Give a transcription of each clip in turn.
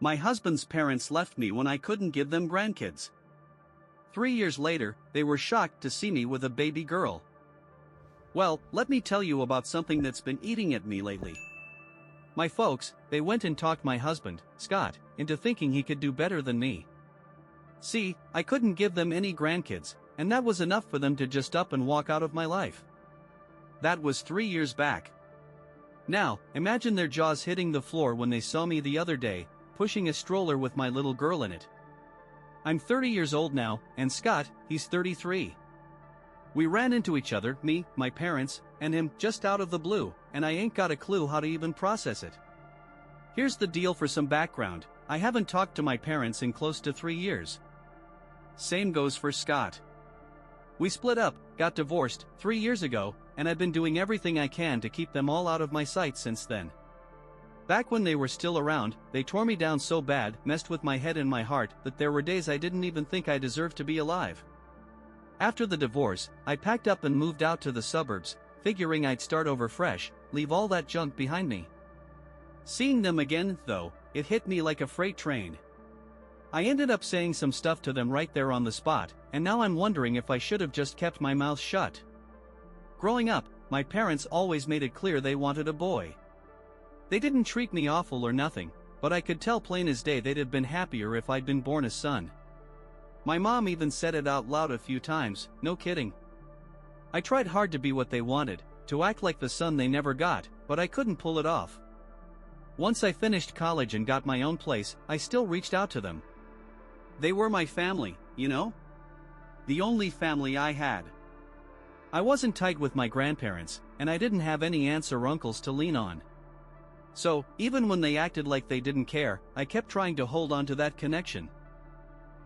My husband's parents left me when I couldn't give them grandkids. 3 years later, they were shocked to see me with a baby girl. Well, let me tell you about something that's been eating at me lately. My folks, they went and talked my husband, Scott, into thinking he could do better than me. See, I couldn't give them any grandkids, and that was enough for them to just up and walk out of my life. That was 3 years back. Now, imagine their jaws hitting the floor when they saw me the other day, pushing a stroller with my little girl in it. I'm 30 years old now, and Scott, he's 33. We ran into each other, me, my parents, and him, just out of the blue, and I ain't got a clue how to even process it. Here's the deal for some background. I haven't talked to my parents in close to 3 years. Same goes for Scott. We split up, got divorced, 3 years ago, and I've been doing everything I can to keep them all out of my sight since then. Back when they were still around, they tore me down so bad, messed with my head and my heart, that there were days I didn't even think I deserved to be alive. After the divorce, I packed up and moved out to the suburbs, figuring I'd start over fresh, leave all that junk behind me. Seeing them again, though, it hit me like a freight train. I ended up saying some stuff to them right there on the spot, and now I'm wondering if I should have just kept my mouth shut. Growing up, my parents always made it clear they wanted a boy. They didn't treat me awful or nothing, but I could tell plain as day they'd have been happier if I'd been born a son. My mom even said it out loud a few times, no kidding. I tried hard to be what they wanted, to act like the son they never got, but I couldn't pull it off. Once I finished college and got my own place, I still reached out to them. They were my family, you know? The only family I had. I wasn't tight with my grandparents, and I didn't have any aunts or uncles to lean on. So, even when they acted like they didn't care, I kept trying to hold on to that connection.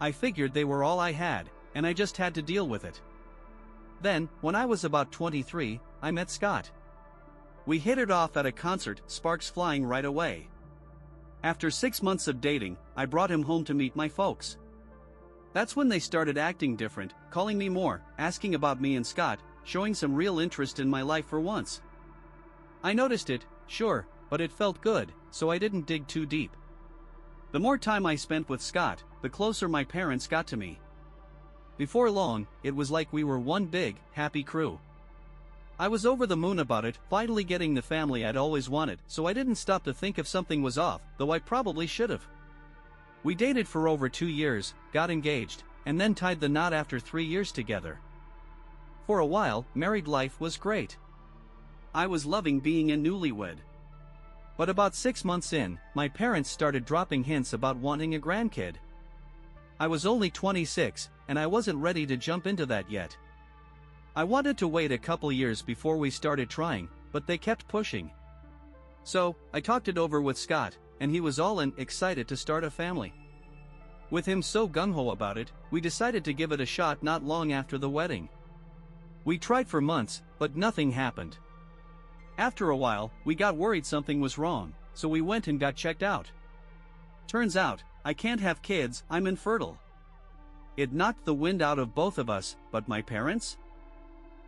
I figured they were all I had, and I just had to deal with it. Then, when I was about 23, I met Scott. We hit it off at a concert, sparks flying right away. After 6 months of dating, I brought him home to meet my folks. That's when they started acting different, calling me more, asking about me and Scott, showing some real interest in my life for once. I noticed it, sure, but it felt good, so I didn't dig too deep. The more time I spent with Scott, the closer my parents got to me. Before long, it was like we were one big, happy crew. I was over the moon about it, finally getting the family I'd always wanted, so I didn't stop to think if something was off, though I probably should have. We dated for over 2 years, got engaged, and then tied the knot after 3 years together. For a while, married life was great. I was loving being a newlywed. But about 6 months in, my parents started dropping hints about wanting a grandkid. I was only 26, and I wasn't ready to jump into that yet. I wanted to wait a couple years before we started trying, but they kept pushing. So, I talked it over with Scott, and he was all in, excited to start a family. With him so gung-ho about it, we decided to give it a shot not long after the wedding. We tried for months, but nothing happened. After a while, we got worried something was wrong, so we went and got checked out. Turns out, I can't have kids, I'm infertile. It knocked the wind out of both of us, but my parents?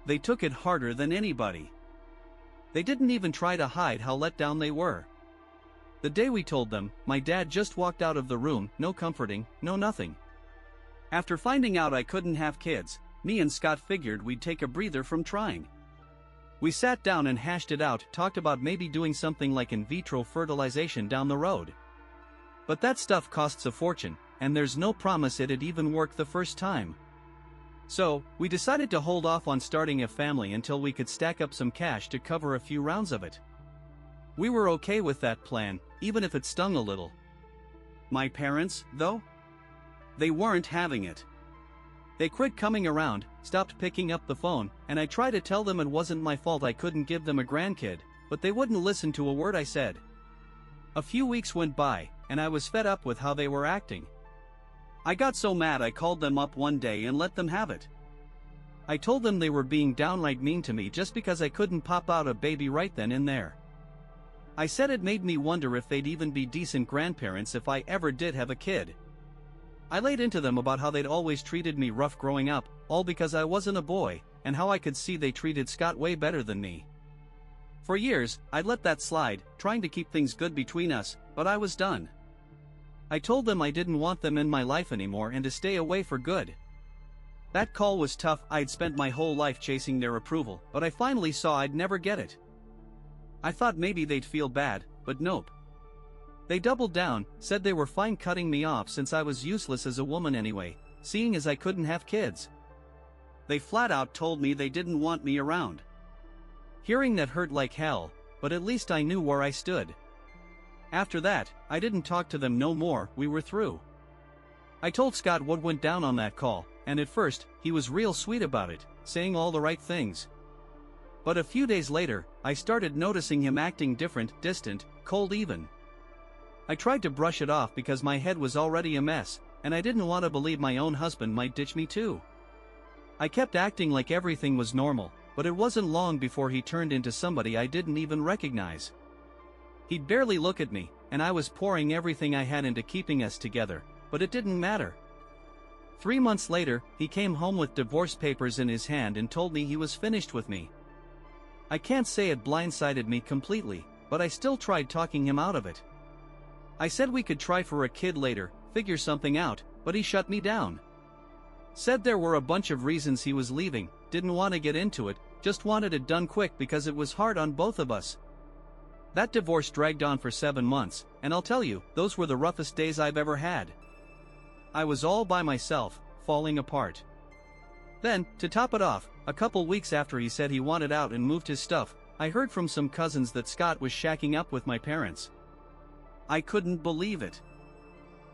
They took it harder than anybody. They didn't even try to hide how let down they were. The day we told them, my dad just walked out of the room, no comforting, no nothing. After finding out I couldn't have kids, me and Scott figured we'd take a breather from trying. We sat down and hashed it out, talked about maybe doing something like in vitro fertilization down the road. But that stuff costs a fortune, and there's no promise it'd even work the first time. So, we decided to hold off on starting a family until we could stack up some cash to cover a few rounds of it. We were okay with that plan, even if it stung a little. My parents, though? They weren't having it. They quit coming around, stopped picking up the phone, and I tried to tell them it wasn't my fault I couldn't give them a grandkid, but they wouldn't listen to a word I said. A few weeks went by, and I was fed up with how they were acting. I got so mad I called them up one day and let them have it. I told them they were being downright mean to me just because I couldn't pop out a baby right then and there. I said it made me wonder if they'd even be decent grandparents if I ever did have a kid. I laid into them about how they'd always treated me rough growing up, all because I wasn't a boy, and how I could see they treated Scott way better than me. For years, I'd let that slide, trying to keep things good between us, but I was done. I told them I didn't want them in my life anymore and to stay away for good. That call was tough. I'd spent my whole life chasing their approval, but I finally saw I'd never get it. I thought maybe they'd feel bad, but nope. They doubled down, said they were fine cutting me off since I was useless as a woman anyway, seeing as I couldn't have kids. They flat out told me they didn't want me around. Hearing that hurt like hell, but at least I knew where I stood. After that, I didn't talk to them no more. We were through. I told Scott what went down on that call, and at first, he was real sweet about it, saying all the right things. But a few days later, I started noticing him acting different, distant, cold even. I tried to brush it off because my head was already a mess, and I didn't want to believe my own husband might ditch me too. I kept acting like everything was normal, but it wasn't long before he turned into somebody I didn't even recognize. He'd barely look at me, and I was pouring everything I had into keeping us together, but it didn't matter. 3 months later, he came home with divorce papers in his hand and told me he was finished with me. I can't say it blindsided me completely, but I still tried talking him out of it. I said we could try for a kid later, figure something out, but he shut me down. Said there were a bunch of reasons he was leaving, didn't want to get into it, just wanted it done quick because it was hard on both of us. That divorce dragged on for 7 months, and I'll tell you, those were the roughest days I've ever had. I was all by myself, falling apart. Then, to top it off, a couple weeks after he said he wanted out and moved his stuff, I heard from some cousins that Scott was shacking up with my parents. I couldn't believe it.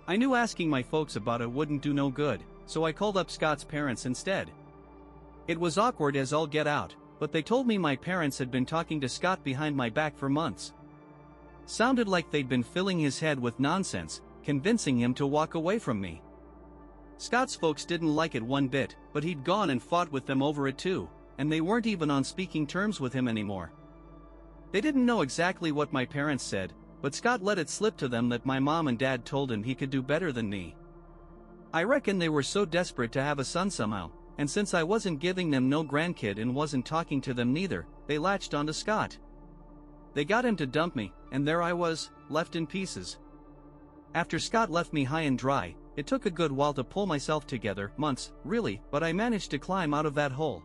I knew asking my folks about it wouldn't do no good, so I called up Scott's parents instead. It was awkward as all get out, but they told me my parents had been talking to Scott behind my back for months. Sounded like they'd been filling his head with nonsense, convincing him to walk away from me. Scott's folks didn't like it one bit, but he'd gone and fought with them over it too, and they weren't even on speaking terms with him anymore. They didn't know exactly what my parents said, but Scott let it slip to them that my mom and dad told him he could do better than me. I reckon they were so desperate to have a son somehow, and since I wasn't giving them no grandkid and wasn't talking to them neither, they latched onto Scott. They got him to dump me, and there I was, left in pieces. After Scott left me high and dry, it took a good while to pull myself together, months, really, but I managed to climb out of that hole.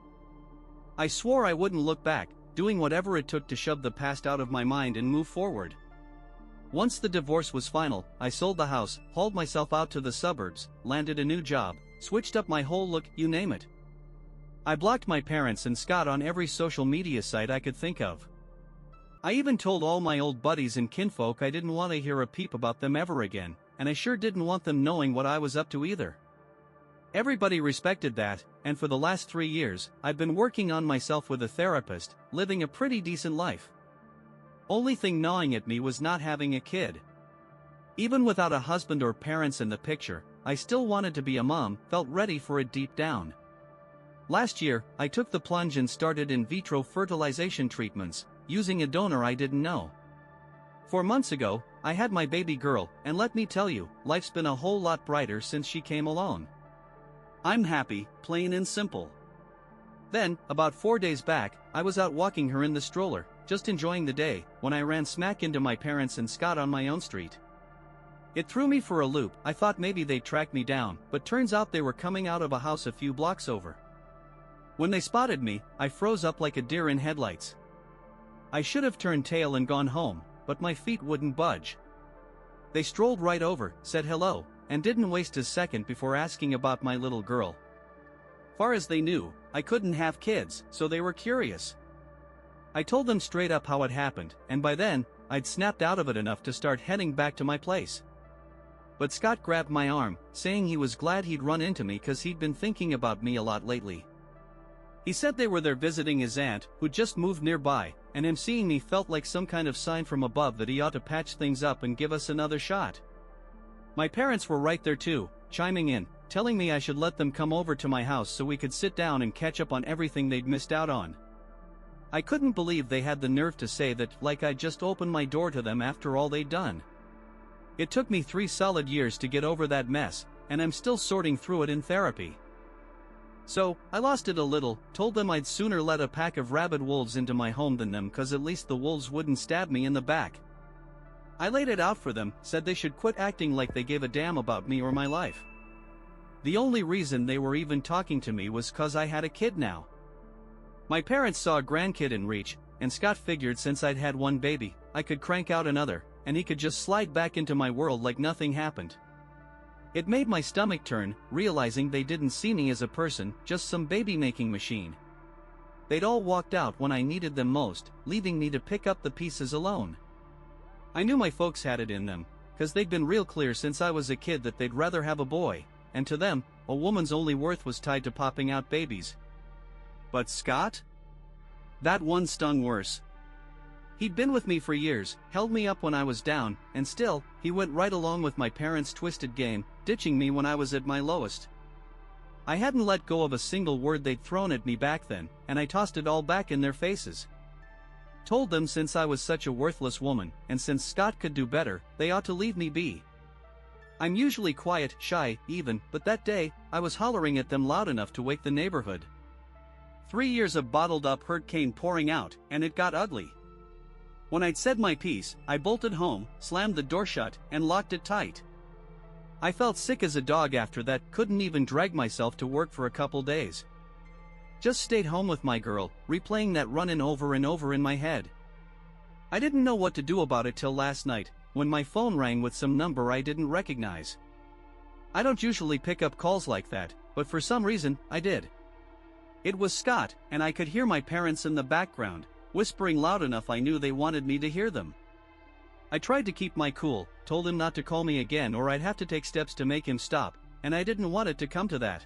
I swore I wouldn't look back, doing whatever it took to shove the past out of my mind and move forward. Once the divorce was final, I sold the house, hauled myself out to the suburbs, landed a new job, switched up my whole look, you name it. I blocked my parents and Scott on every social media site I could think of. I even told all my old buddies and kinfolk I didn't want to hear a peep about them ever again, and I sure didn't want them knowing what I was up to either. Everybody respected that, and for the last 3 years, I've been working on myself with a therapist, living a pretty decent life. Only thing gnawing at me was not having a kid. Even without a husband or parents in the picture, I still wanted to be a mom, felt ready for it deep down. Last year, I took the plunge and started in vitro fertilization treatments, using a donor I didn't know. 4 months ago, I had my baby girl, and let me tell you, life's been a whole lot brighter since she came along. I'm happy, plain and simple. Then, about 4 days back, I was out walking her in the stroller, just enjoying the day, when I ran smack into my parents and Scott on my own street. It threw me for a loop. I thought maybe they'd track me down, but turns out they were coming out of a house a few blocks over. When they spotted me, I froze up like a deer in headlights. I should have turned tail and gone home, but my feet wouldn't budge. They strolled right over, said hello, and didn't waste a second before asking about my little girl. Far as they knew, I couldn't have kids, so they were curious. I told them straight up how it happened, and by then, I'd snapped out of it enough to start heading back to my place. But Scott grabbed my arm, saying he was glad he'd run into me because he'd been thinking about me a lot lately. He said they were there visiting his aunt, who'd just moved nearby, and him seeing me felt like some kind of sign from above that he ought to patch things up and give us another shot. My parents were right there too, chiming in, telling me I should let them come over to my house so we could sit down and catch up on everything they'd missed out on. I couldn't believe they had the nerve to say that, like I'd just opened my door to them after all they'd done. It took me 3 solid years to get over that mess, and I'm still sorting through it in therapy. So, I lost it a little, told them I'd sooner let a pack of rabid wolves into my home than them cause at least the wolves wouldn't stab me in the back. I laid it out for them, said they should quit acting like they gave a damn about me or my life. The only reason they were even talking to me was 'cause I had a kid now. My parents saw a grandkid in reach, and Scott figured since I'd had one baby, I could crank out another, and he could just slide back into my world like nothing happened. It made my stomach turn, realizing they didn't see me as a person, just some baby-making machine. They'd all walked out when I needed them most, leaving me to pick up the pieces alone. I knew my folks had it in them, 'cause they'd been real clear since I was a kid that they'd rather have a boy, and to them, a woman's only worth was tied to popping out babies. But Scott? That one stung worse. He'd been with me for years, held me up when I was down, and still, he went right along with my parents' twisted game, ditching me when I was at my lowest. I hadn't let go of a single word they'd thrown at me back then, and I tossed it all back in their faces. Told them since I was such a worthless woman, and since Scott could do better, they ought to leave me be. I'm usually quiet, shy, even, but that day, I was hollering at them loud enough to wake the neighborhood. 3 years of bottled-up hurt came pouring out, and it got ugly. When I'd said my piece, I bolted home, slammed the door shut, and locked it tight. I felt sick as a dog after that, couldn't even drag myself to work for a couple days. Just stayed home with my girl, replaying that run-in over and over in my head. I didn't know what to do about it till last night, when my phone rang with some number I didn't recognize. I don't usually pick up calls like that, but for some reason, I did. It was Scott, and I could hear my parents in the background, whispering loud enough I knew they wanted me to hear them. I tried to keep my cool, told him not to call me again or I'd have to take steps to make him stop, and I didn't want it to come to that.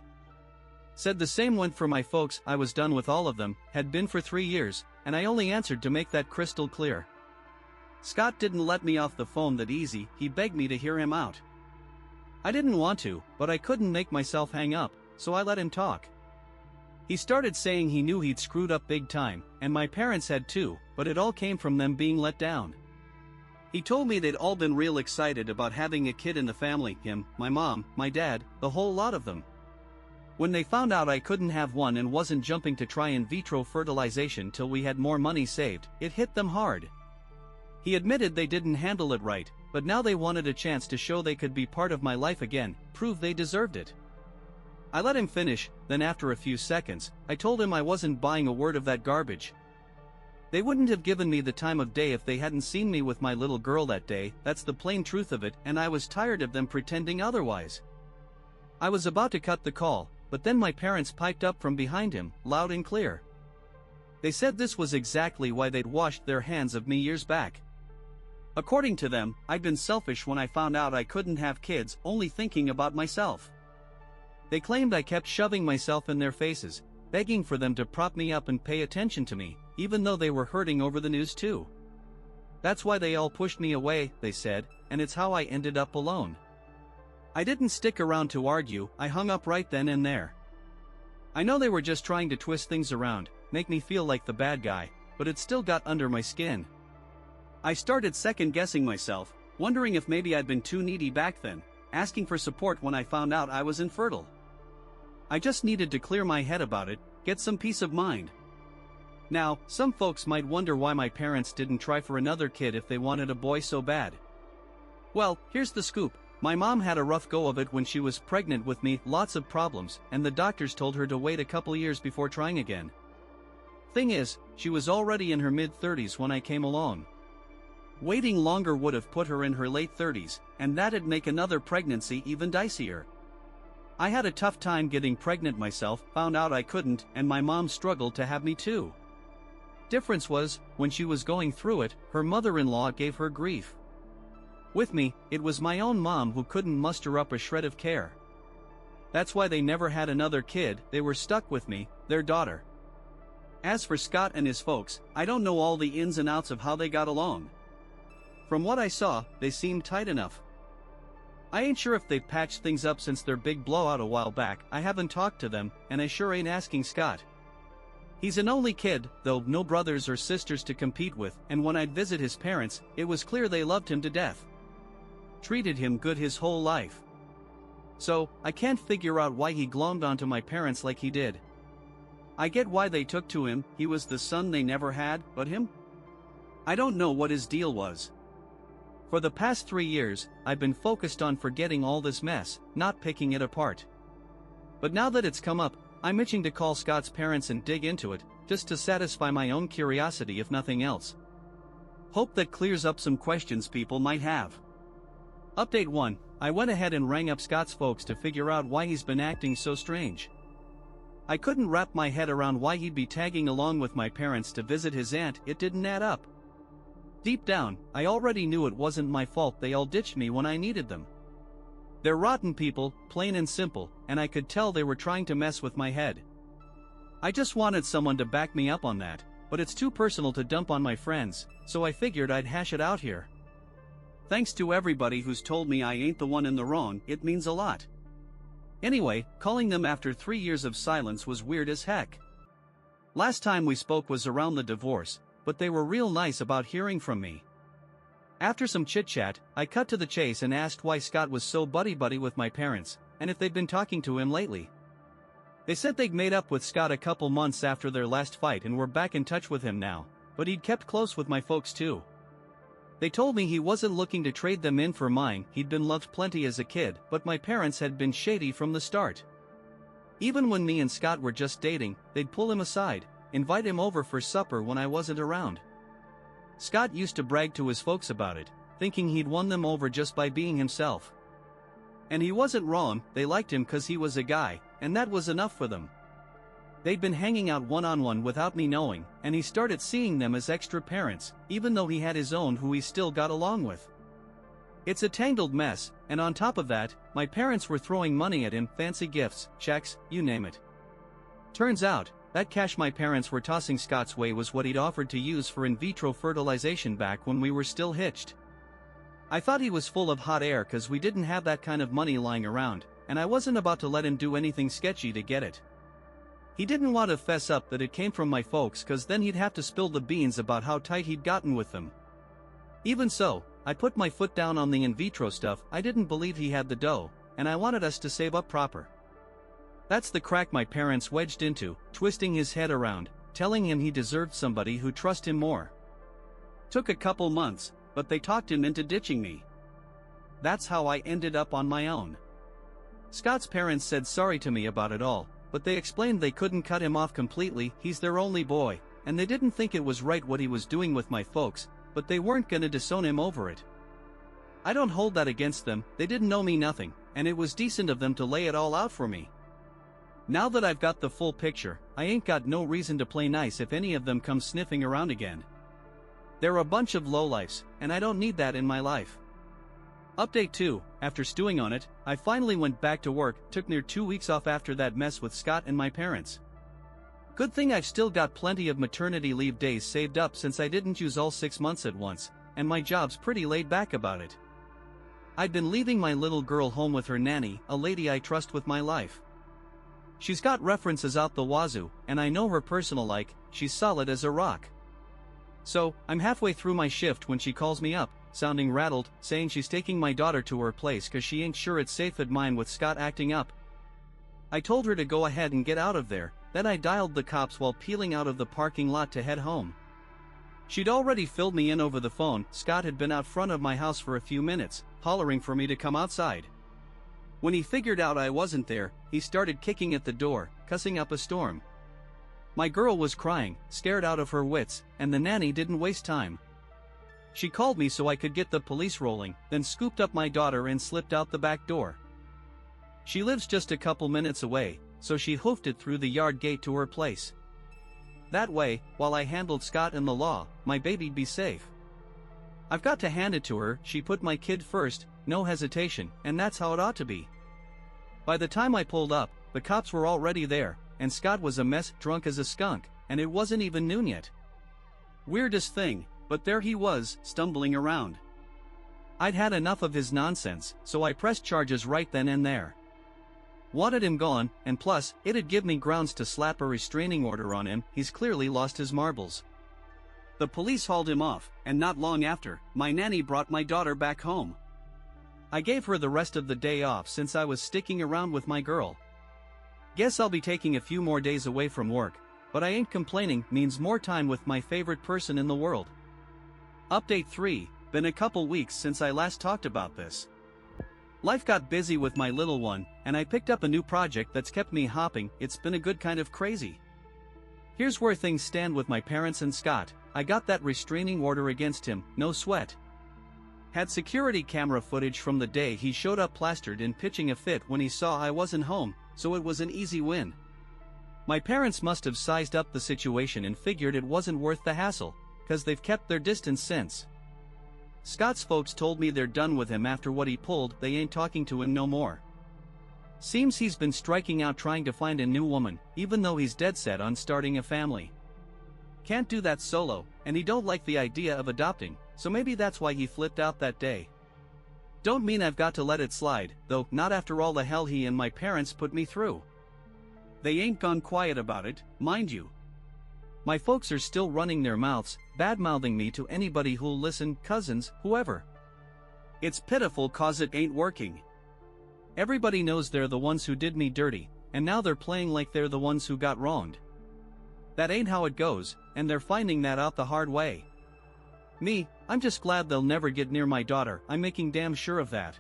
Said the same went for my folks, I was done with all of them, had been for 3 years, and I only answered to make that crystal clear. Scott didn't let me off the phone that easy, he begged me to hear him out. I didn't want to, but I couldn't make myself hang up, so I let him talk. He started saying he knew he'd screwed up big time, and my parents had too, but it all came from them being let down. He told me they'd all been real excited about having a kid in the family, him, my mom, my dad, the whole lot of them. When they found out I couldn't have one and wasn't jumping to try in vitro fertilization till we had more money saved, it hit them hard. He admitted they didn't handle it right, but now they wanted a chance to show they could be part of my life again, prove they deserved it. I let him finish, then after a few seconds, I told him I wasn't buying a word of that garbage. They wouldn't have given me the time of day if they hadn't seen me with my little girl that day, that's the plain truth of it, and I was tired of them pretending otherwise. I was about to cut the call, but then my parents piped up from behind him, loud and clear. They said this was exactly why they'd washed their hands of me years back. According to them, I'd been selfish when I found out I couldn't have kids, only thinking about myself. They claimed I kept shoving myself in their faces, begging for them to prop me up and pay attention to me, even though they were hurting over the news too. That's why they all pushed me away, they said, and it's how I ended up alone. I didn't stick around to argue, I hung up right then and there. I know they were just trying to twist things around, make me feel like the bad guy, but it still got under my skin. I started second-guessing myself, wondering if maybe I'd been too needy back then, asking for support when I found out I was infertile. I just needed to clear my head about it, get some peace of mind. Now, some folks might wonder why my parents didn't try for another kid if they wanted a boy so bad. Well, here's the scoop. My mom had a rough go of it when she was pregnant with me, lots of problems, and the doctors told her to wait a couple years before trying again. Thing is, she was already in her mid-30s when I came along. Waiting longer would have put her in her late 30s, and that'd make another pregnancy even dicier. I had a tough time getting pregnant myself, found out I couldn't, and my mom struggled to have me too. Difference was, when she was going through it, her mother-in-law gave her grief. With me, it was my own mom who couldn't muster up a shred of care. That's why they never had another kid, they were stuck with me, their daughter. As for Scott and his folks, I don't know all the ins and outs of how they got along. From what I saw, they seemed tight enough. I ain't sure if they've patched things up since their big blowout a while back, I haven't talked to them, and I sure ain't asking Scott. He's an only kid, though, no brothers or sisters to compete with, and when I'd visit his parents, it was clear they loved him to death. Treated him good his whole life. So, I can't figure out why he glommed onto my parents like he did. I get why they took to him, he was the son they never had, but him? I don't know what his deal was. For the past 3 years, I've been focused on forgetting all this mess, not picking it apart. But now that it's come up, I'm itching to call Scott's parents and dig into it, just to satisfy my own curiosity if nothing else. Hope that clears up some questions people might have. Update 1. I went ahead and rang up Scott's folks to figure out why he's been acting so strange. I couldn't wrap my head around why he'd be tagging along with my parents to visit his aunt. It didn't add up. Deep down, I already knew it wasn't my fault they all ditched me when I needed them. They're rotten people, plain and simple, and I could tell they were trying to mess with my head. I just wanted someone to back me up on that, but it's too personal to dump on my friends, so I figured I'd hash it out here. Thanks to everybody who's told me I ain't the one in the wrong, it means a lot. Anyway, calling them after 3 years of silence was weird as heck. Last time we spoke was around the divorce, but they were real nice about hearing from me. After some chit-chat, I cut to the chase and asked why Scott was so buddy-buddy with my parents, and if they'd been talking to him lately. They said they'd made up with Scott a couple months after their last fight and were back in touch with him now, but he'd kept close with my folks too. They told me he wasn't looking to trade them in for mine. He'd been loved plenty as a kid, but my parents had been shady from the start. Even when me and Scott were just dating, they'd pull him aside, invite him over for supper when I wasn't around. Scott used to brag to his folks about it, thinking he'd won them over just by being himself. And he wasn't wrong. They liked him cause he was a guy, and that was enough for them. They'd been hanging out one-on-one without me knowing, and he started seeing them as extra parents, even though he had his own who he still got along with. It's a tangled mess, and on top of that, my parents were throwing money at him, fancy gifts, checks, you name it. Turns out, that cash my parents were tossing Scott's way was what he'd offered to use for in vitro fertilization back when we were still hitched. I thought he was full of hot air cause we didn't have that kind of money lying around, and I wasn't about to let him do anything sketchy to get it. He didn't want to fess up that it came from my folks cause then he'd have to spill the beans about how tight he'd gotten with them. Even so, I put my foot down on the in vitro stuff. I didn't believe he had the dough, and I wanted us to save up proper. That's the crack my parents wedged into, twisting his head around, telling him he deserved somebody who trust him more. Took a couple months, but they talked him into ditching me. That's how I ended up on my own. Scott's parents said sorry to me about it all, but they explained they couldn't cut him off completely. He's their only boy, and they didn't think it was right what he was doing with my folks, but they weren't gonna disown him over it. I don't hold that against them. They didn't know me nothing, and it was decent of them to lay it all out for me. Now that I've got the full picture, I ain't got no reason to play nice if any of them come sniffing around again. They're a bunch of lowlifes, and I don't need that in my life. Update 2. After stewing on it, I finally went back to work. Took near 2 weeks off after that mess with Scott and my parents. Good thing I've still got plenty of maternity leave days saved up since I didn't use all 6 months at once, and my job's pretty laid back about it. I'd been leaving my little girl home with her nanny, a lady I trust with my life. She's got references out the wazoo, and I know her personal like, she's solid as a rock. So, I'm halfway through my shift when she calls me up, sounding rattled, saying she's taking my daughter to her place cause she ain't sure it's safe at mine with Scott acting up. I told her to go ahead and get out of there, then I dialed the cops while peeling out of the parking lot to head home. She'd already filled me in over the phone. Scott had been out front of my house for a few minutes, hollering for me to come outside. When he figured out I wasn't there, he started kicking at the door, cussing up a storm. My girl was crying, scared out of her wits, and the nanny didn't waste time. She called me so I could get the police rolling, then scooped up my daughter and slipped out the back door. She lives just a couple minutes away, so she hoofed it through the yard gate to her place. That way, while I handled Scott and the law, my baby'd be safe. I've got to hand it to her. She put my kid first, no hesitation, and that's how it ought to be. By the time I pulled up, the cops were already there, and Scott was a mess, drunk as a skunk, and it wasn't even noon yet. Weirdest thing, but there he was, stumbling around. I'd had enough of his nonsense, so I pressed charges right then and there. Wanted him gone, and plus, it'd give me grounds to slap a restraining order on him. He's clearly lost his marbles. The police hauled him off, and not long after, my nanny brought my daughter back home. I gave her the rest of the day off since I was sticking around with my girl. Guess I'll be taking a few more days away from work, but I ain't complaining. Means more time with my favorite person in the world. Update 3. been a couple weeks since I last talked about this. Life got busy with my little one, and I picked up a new project that's kept me hopping. It's been a good kind of crazy. Here's where things stand with my parents and Scott. I got that restraining order against him, no sweat. Had security camera footage from the day he showed up plastered and pitching a fit when he saw I wasn't home, so it was an easy win. My parents must have sized up the situation and figured it wasn't worth the hassle, 'cause they've kept their distance since. Scott's folks told me they're done with him after what he pulled. They ain't talking to him no more. Seems he's been striking out trying to find a new woman, even though he's dead set on starting a family. Can't do that solo, and he don't like the idea of adopting, so maybe that's why he flipped out that day. Don't mean I've got to let it slide, though, not after all the hell he and my parents put me through. They ain't gone quiet about it, mind you. My folks are still running their mouths, bad-mouthing me to anybody who'll listen, cousins, whoever. It's pitiful 'cause it ain't working. Everybody knows they're the ones who did me dirty, and now they're playing like they're the ones who got wronged. That ain't how it goes, and they're finding that out the hard way. Me, I'm just glad they'll never get near my daughter. I'm making damn sure of that.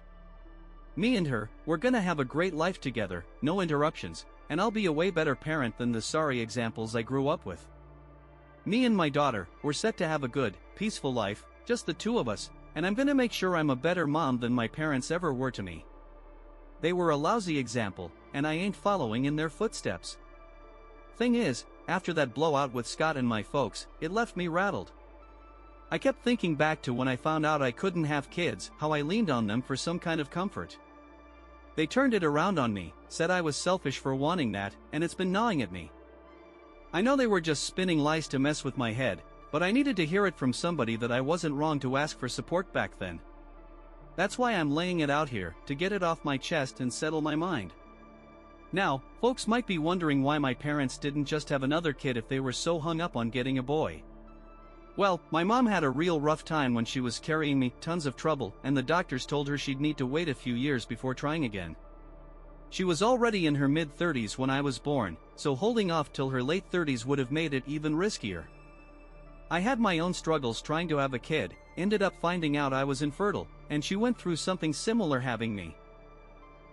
Me and her, we're gonna have a great life together, no interruptions, and I'll be a way better parent than the sorry examples I grew up with. Me and my daughter, we're set to have a good, peaceful life, just the two of us, and I'm gonna make sure I'm a better mom than my parents ever were to me. They were a lousy example, and I ain't following in their footsteps. Thing is, after that blowout with Scott and my folks, it left me rattled. I kept thinking back to when I found out I couldn't have kids, how I leaned on them for some kind of comfort. They turned it around on me, said I was selfish for wanting that, and it's been gnawing at me. I know they were just spinning lies to mess with my head, but I needed to hear it from somebody that I wasn't wrong to ask for support back then. That's why I'm laying it out here, to get it off my chest and settle my mind. Now, folks might be wondering why my parents didn't just have another kid if they were so hung up on getting a boy. Well, my mom had a real rough time when she was carrying me, tons of trouble, and the doctors told her she'd need to wait a few years before trying again. She was already in her mid-30s when I was born, so holding off till her late 30s would have made it even riskier. I had my own struggles trying to have a kid, ended up finding out I was infertile, and she went through something similar having me.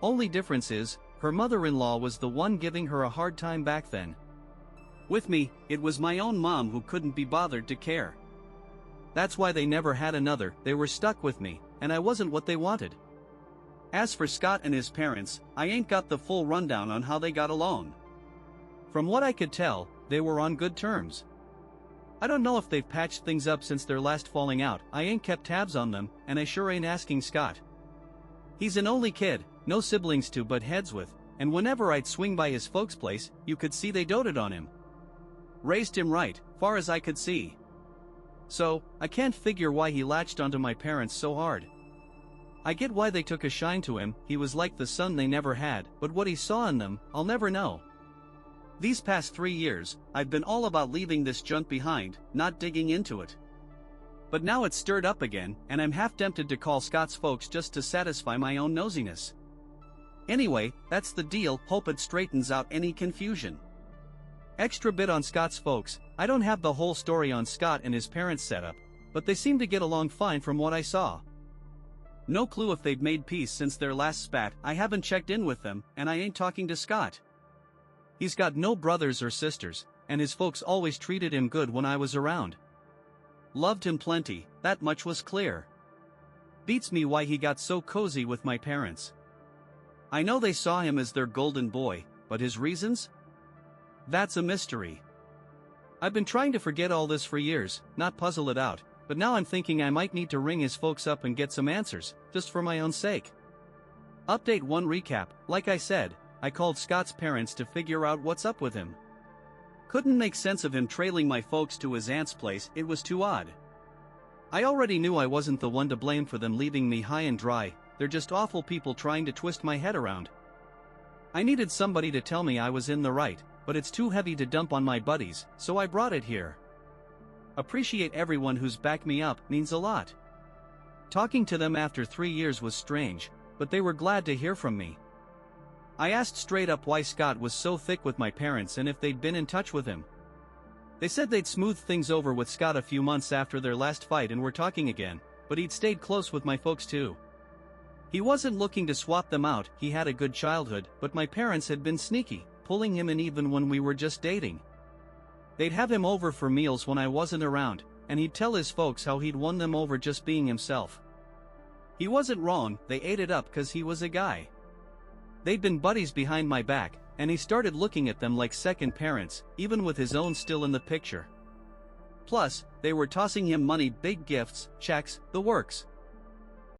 Only difference is, her mother-in-law was the one giving her a hard time back then. With me, it was my own mom who couldn't be bothered to care. That's why they never had another. They were stuck with me, and I wasn't what they wanted. As for Scott and his parents, I ain't got the full rundown on how they got along. From what I could tell, they were on good terms. I don't know if they've patched things up since their last falling out. I ain't kept tabs on them, and I sure ain't asking Scott. He's an only kid, no siblings to butt heads with, and whenever I'd swing by his folks' place, you could see they doted on him. Raised him right, far as I could see. So, I can't figure why he latched onto my parents so hard. I get why they took a shine to him. He was like the son they never had, but what he saw in them, I'll never know. These past 3 years, I've been all about leaving this junk behind, not digging into it. But now it's stirred up again, and I'm half tempted to call Scott's folks just to satisfy my own nosiness. Anyway, that's the deal. Hope it straightens out any confusion. Extra bit on Scott's folks. I don't have the whole story on Scott and his parents' setup, but they seem to get along fine from what I saw. No clue if they've made peace since their last spat. I haven't checked in with them, and I ain't talking to Scott. He's got no brothers or sisters, and his folks always treated him good when I was around. Loved him plenty, that much was clear. Beats me why he got so cozy with my parents. I know they saw him as their golden boy, but his reasons? That's a mystery. I've been trying to forget all this for years, not puzzle it out, but now I'm thinking I might need to ring his folks up and get some answers, just for my own sake. Update 1 recap. Like I said, I called Scott's parents to figure out what's up with him. Couldn't make sense of him trailing my folks to his aunt's place. It was too odd. I already knew I wasn't the one to blame for them leaving me high and dry. They're just awful people trying to twist my head around. I needed somebody to tell me I was in the right, but it's too heavy to dump on my buddies, so I brought it here. Appreciate everyone who's backed me up, means a lot. Talking to them after 3 years was strange, but they were glad to hear from me. I asked straight up why Scott was so thick with my parents and if they'd been in touch with him. They said they'd smoothed things over with Scott a few months after their last fight and were talking again, but he'd stayed close with my folks too. He wasn't looking to swap them out, he had a good childhood, but my parents had been sneaky, pulling him in even when we were just dating. They'd have him over for meals when I wasn't around, and he'd tell his folks how he'd won them over just being himself. He wasn't wrong, they ate it up 'cause he was a guy. They'd been buddies behind my back, and he started looking at them like second parents, even with his own still in the picture. Plus, they were tossing him money, big gifts, checks, the works.